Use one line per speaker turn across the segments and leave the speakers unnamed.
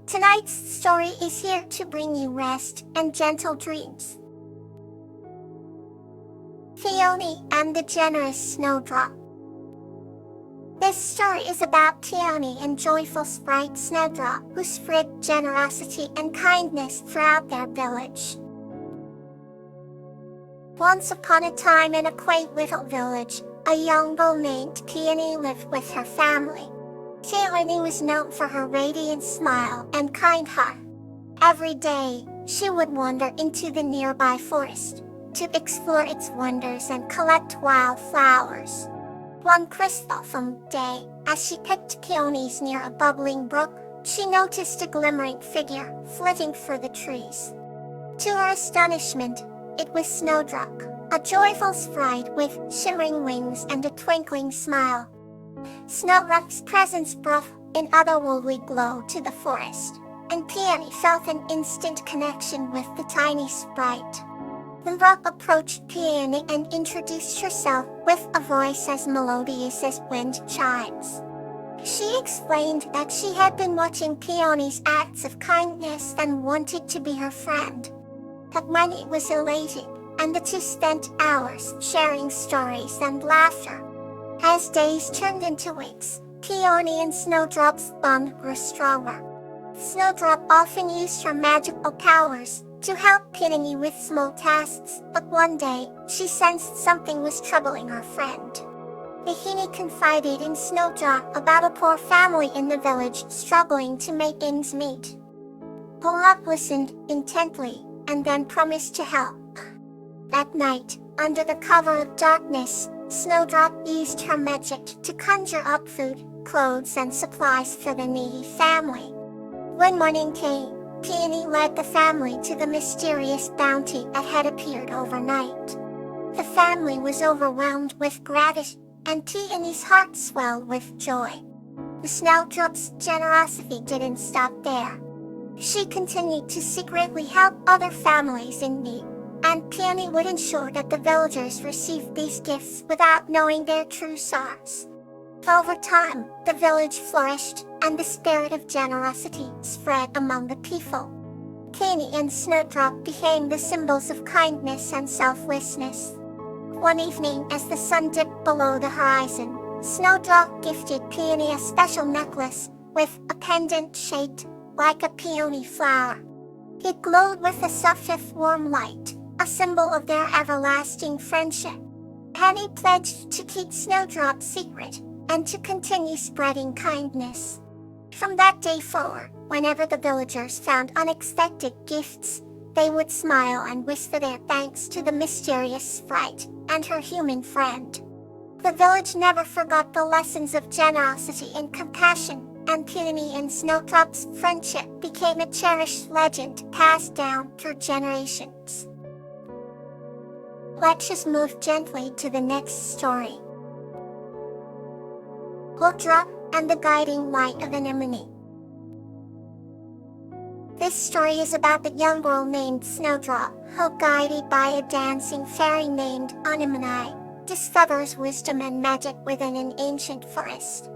Tonight's story is here to bring you rest and gentle dreams. Peony and the Generous Snowdrop. This story is about Peony and joyful sprite Snowdrop, who spread generosity and kindness throughout their village. Once upon a time in a quaint little village, a young girl named Peony lived with her family. Peony was known for her radiant smile and kind heart. Every day, she would wander into the nearby forest to explore its wonders and collect wild flowers. One crystal day, as she picked peonies near a bubbling brook, she noticed a glimmering figure flitting through the trees. To her astonishment, it was Snowdrop, a joyful sprite with shimmering wings and a twinkling smile. Snowdrop's presence brought an otherworldly glow to the forest, and Peony felt an instant connection with the tiny sprite. Snowdrop approached Peony and introduced herself with a voice as melodious as wind chimes. She explained that she had been watching Peony's acts of kindness and wanted to be her friend. Peony was elated, and the two spent hours sharing stories and laughter. As days turned into weeks, Peony and Snowdrop's bond grew stronger. Snowdrop often used her magical powers to help Peony with small tasks, but one day, she sensed something was troubling her friend. Peony confided in Snowdrop about a poor family in the village struggling to make ends meet. Snowdrop listened intently, and then promised to help. That night, under the cover of darkness, Snowdrop used her magic to conjure up food, clothes, and supplies for the needy family. When morning came, Peony led the family to the mysterious bounty that had appeared overnight. The family was overwhelmed with gratitude, and Peony's heart swelled with joy. The Snowdrop's generosity didn't stop there. She continued to secretly help other families in need, and Peony would ensure that the villagers received these gifts without knowing their true source. Over time, the village flourished, and the spirit of generosity spread among the people. Peony and Snowdrop became the symbols of kindness and selflessness. One evening, as the sun dipped below the horizon, Snowdrop gifted Peony a special necklace with a pendant shaped like a peony flower. It glowed with a soft warm light, a symbol of their everlasting friendship. Peony pledged to keep Snowdrop's secret and to continue spreading kindness. From that day forward, whenever the villagers found unexpected gifts, they would smile and whisper their thanks to the mysterious sprite and her human friend. The village never forgot the lessons of generosity and compassion, and Peony and Snowdrop's friendship became a cherished legend passed down through generations. Let's just move gently to the next story. Snowdrop and the Guiding Light of Anemone. This story is about the young girl named Snowdrop, who, guided by a dancing fairy named Anemone, discovers wisdom and magic within an ancient forest.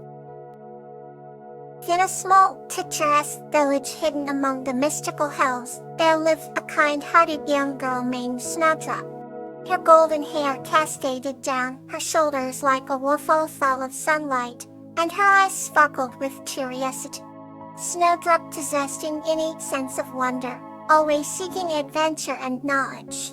In a small, picturesque village hidden among the mystical hills, there lived a kind-hearted young girl named Snowdrop. Her golden hair cascaded down her shoulders like a waterfall of sunlight, and her eyes sparkled with curiosity. Snowdrop possessed an innate sense of wonder, always seeking adventure and knowledge.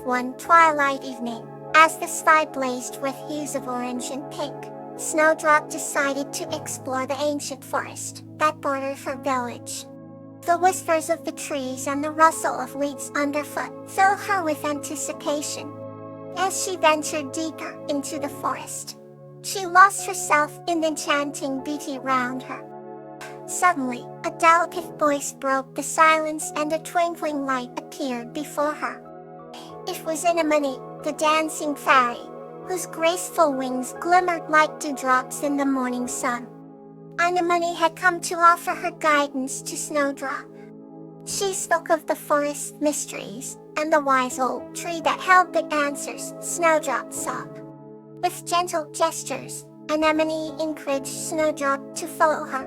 One twilight evening, as the sky blazed with hues of orange and pink, Snowdrop decided to explore the ancient forest that bordered her village. The whispers of the trees and the rustle of leaves underfoot filled her with anticipation. As she ventured deeper into the forest, she lost herself in the enchanting beauty around her. Suddenly, a delicate voice broke the silence and a twinkling light appeared before her. It was Anemone, the dancing fairy, whose graceful wings glimmered like dewdrops in the morning sun. Anemone had come to offer her guidance to Snowdrop. She spoke of the forest mysteries and the wise old tree that held the answers Snowdrop sought. With gentle gestures, Anemone encouraged Snowdrop to follow her.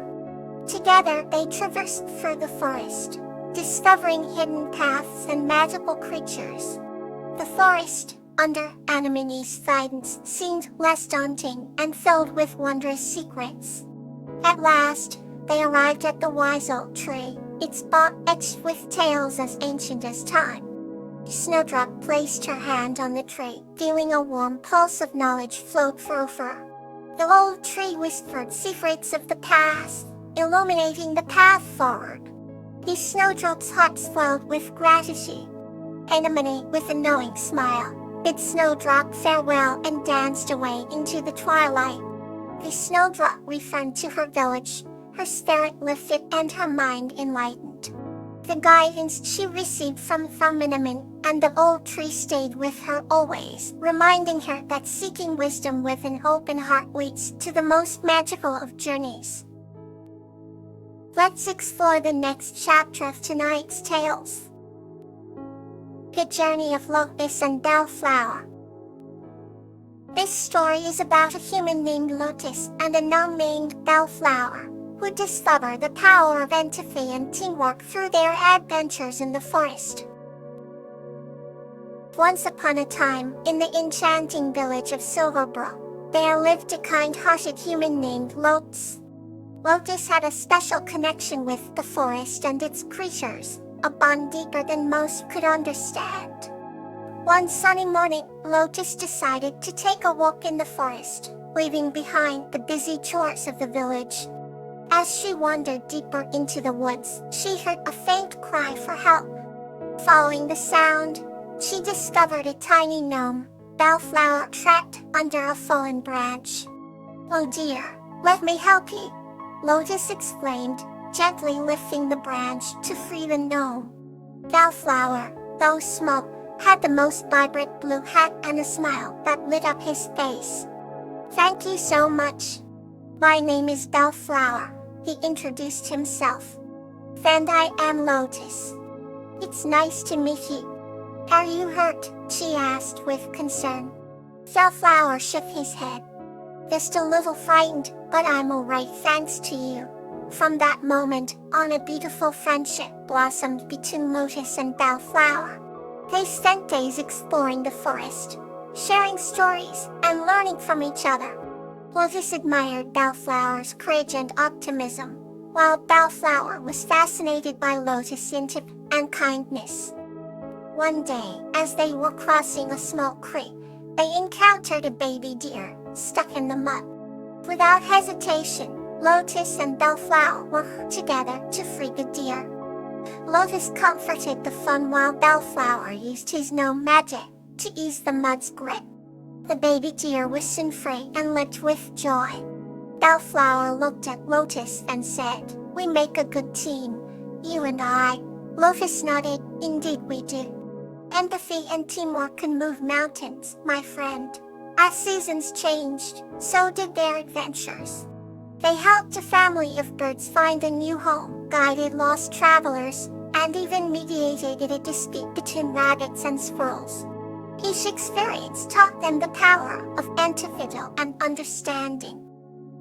Together, they traversed through the forest, discovering hidden paths and magical creatures. The forest, under Anemone's guidance, seemed less daunting and filled with wondrous secrets. At last, they arrived at the wise oak tree, its bark etched with tales as ancient as time. Snowdrop placed her hand on the tree, feeling a warm pulse of knowledge flow through her. The old tree whispered secrets of the past, illuminating the path forward. The Snowdrop's heart swelled with gratitude. Anemone, with a knowing smile, bid Snowdrop farewell and danced away into the twilight. The Snowdrop returned to her village, her spirit lifted and her mind enlightened. The guidance she received from Anemone and the old tree stayed with her always, reminding her that seeking wisdom with an open heart leads to the most magical of journeys. Let's explore the next chapter of tonight's tales. The Journey of Lotus and Bellflower. This story is about a human named Lotus and a gnome named Bellflower, who discover the power of empathy and teamwork through their adventures in the forest. Once upon a time, in the enchanting village of Silverbrook, there lived a kind-hearted human named Lotus. Lotus had a special connection with the forest and its creatures, a bond deeper than most could understand. One sunny morning, Lotus decided to take a walk in the forest, leaving behind the busy chores of the village. As she wandered deeper into the woods, she heard a faint cry for help. Following the sound, she discovered a tiny gnome, Bellflower, trapped under a fallen branch. "Oh dear, let me help you," Lotus exclaimed, gently lifting the branch to free the gnome. Bellflower, though small, had the most vibrant blue hat and a smile that lit up his face. "Thank you so much. My name is Bellflower," he introduced himself. "And I am Lotus. It's nice to meet you." "Are you hurt?" she asked with concern. Bellflower shook his head. "Just a little frightened, but I'm alright thanks to you." From that moment on, a beautiful friendship blossomed between Lotus and Bellflower. They spent days exploring the forest, sharing stories and learning from each other. Lotus admired Bellflower's courage and optimism, while Bellflower was fascinated by Lotus' intellect and kindness. One day, as they were crossing a small creek, they encountered a baby deer stuck in the mud. Without hesitation, Lotus and Bellflower worked together to free the deer. Lotus comforted the fawn while Bellflower used his gnome magic to ease the mud's grip. The baby deer was soon free and leapt with joy. Bellflower looked at Lotus and said, "We make a good team, you and I." Lotus nodded, "Indeed we do. Empathy and teamwork can move mountains, my friend." As seasons changed, so did their adventures. They helped a family of birds find a new home, guided lost travelers, and even mediated a dispute between rabbits and squirrels. Each experience taught them the power of empathy and understanding.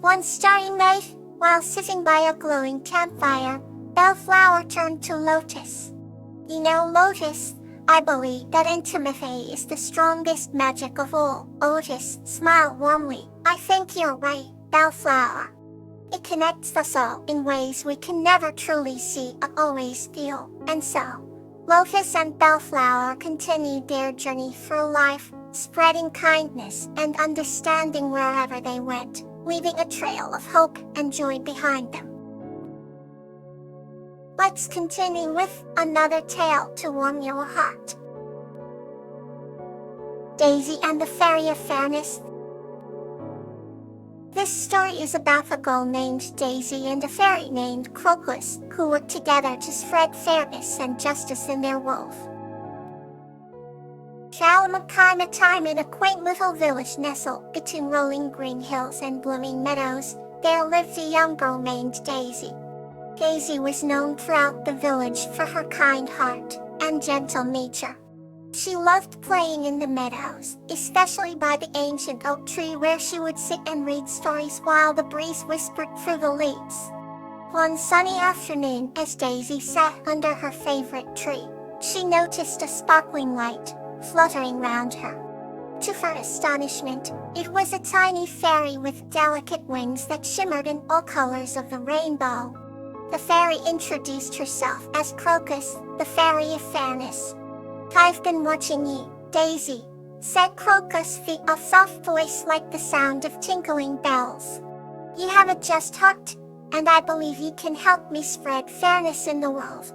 One starry night, while sitting by a glowing campfire, Bellflower turned to Lotus. "You know, Lotus, I believe that intimacy is the strongest magic of all." Lotus smiled warmly. "I think you're right, Bellflower. It connects us all in ways we can never truly see or always feel." And so, Lotus and Bellflower continued their journey through life, spreading kindness and understanding wherever they went, leaving a trail of hope and joy behind them. Let's continue with another tale to warm your heart. Daisy and the Fairy of Fairness. This story is about a girl named Daisy and a fairy named Crocus, who work together to spread fairness and justice in their world. A time in a quaint little village nestled between rolling green hills and blooming meadows, there lived a young girl named Daisy. Daisy was known throughout the village for her kind heart and gentle nature. She loved playing in the meadows, especially by the ancient oak tree where she would sit and read stories while the breeze whispered through the leaves. One sunny afternoon, as Daisy sat under her favorite tree, she noticed a sparkling light fluttering round her. To her astonishment, it was a tiny fairy with delicate wings that shimmered in all colors of the rainbow. The fairy introduced herself as Crocus, the fairy of fairness. "I've been watching you, Daisy," said Crocus with a soft voice like the sound of tinkling bells. "You have a just heart, and I believe you can help me spread fairness in the world."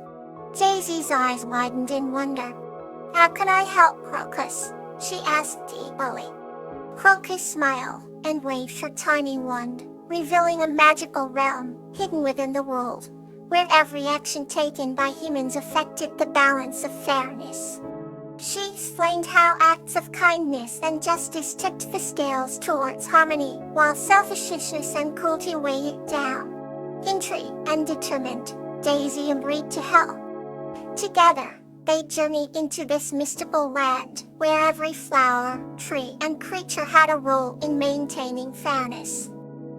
Daisy's eyes widened in wonder. "How can I help, Crocus?" she asked eagerly. Crocus smiled and waved her tiny wand, revealing a magical realm hidden within the world, where every action taken by humans affected the balance of fairness. She explained how acts of kindness and justice tipped the scales towards harmony, while selfishness and cruelty weighed it down. Intrigued and determined, Daisy agreed to help. Together, they journeyed into this mystical land, where every flower, tree, and creature had a role in maintaining fairness.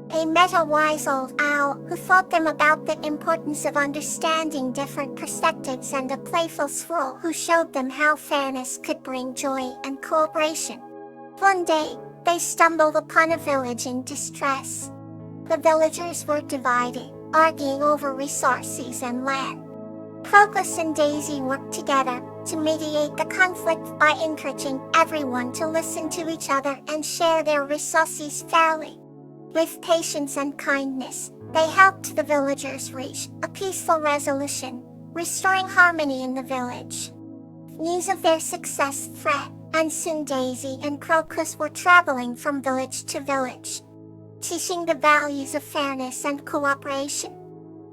They met a wise old owl who taught them about the importance of understanding different perspectives, and a playful squirrel who showed them how fairness could bring joy and cooperation. One day, they stumbled upon a village in distress. The villagers were divided, arguing over resources and land. Crocus and Daisy worked together to mediate the conflict by encouraging everyone to listen to each other and share their resources fairly. With patience and kindness, they helped the villagers reach a peaceful resolution, restoring harmony in the village. News of their success spread, and soon Daisy and Crocus were traveling from village to village, teaching the values of fairness and cooperation.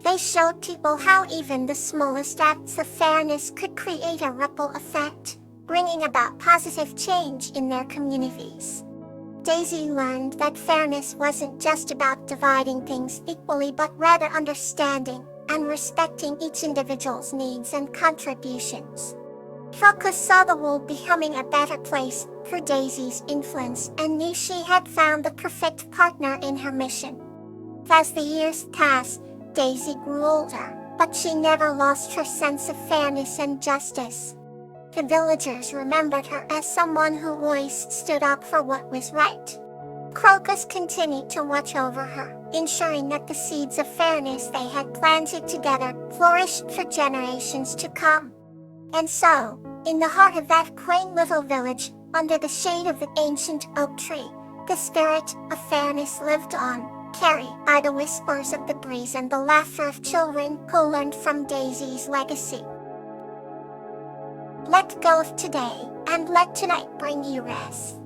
They showed people how even the smallest acts of fairness could create a ripple effect, bringing about positive change in their communities. Daisy learned that fairness wasn't just about dividing things equally, but rather understanding and respecting each individual's needs and contributions. Crocus saw the world becoming a better place through Daisy's influence and knew she had found the perfect partner in her mission. As the years passed, Daisy grew older, but she never lost her sense of fairness and justice. The villagers remembered her as someone who always stood up for what was right. Crocus continued to watch over her, ensuring that the seeds of fairness they had planted together flourished for generations to come. And so, in the heart of that quaint little village, under the shade of the ancient oak tree, the spirit of fairness lived on, carried by the whispers of the breeze and the laughter of children who learned from Daisy's legacy. Let go of today, and let tonight bring you rest.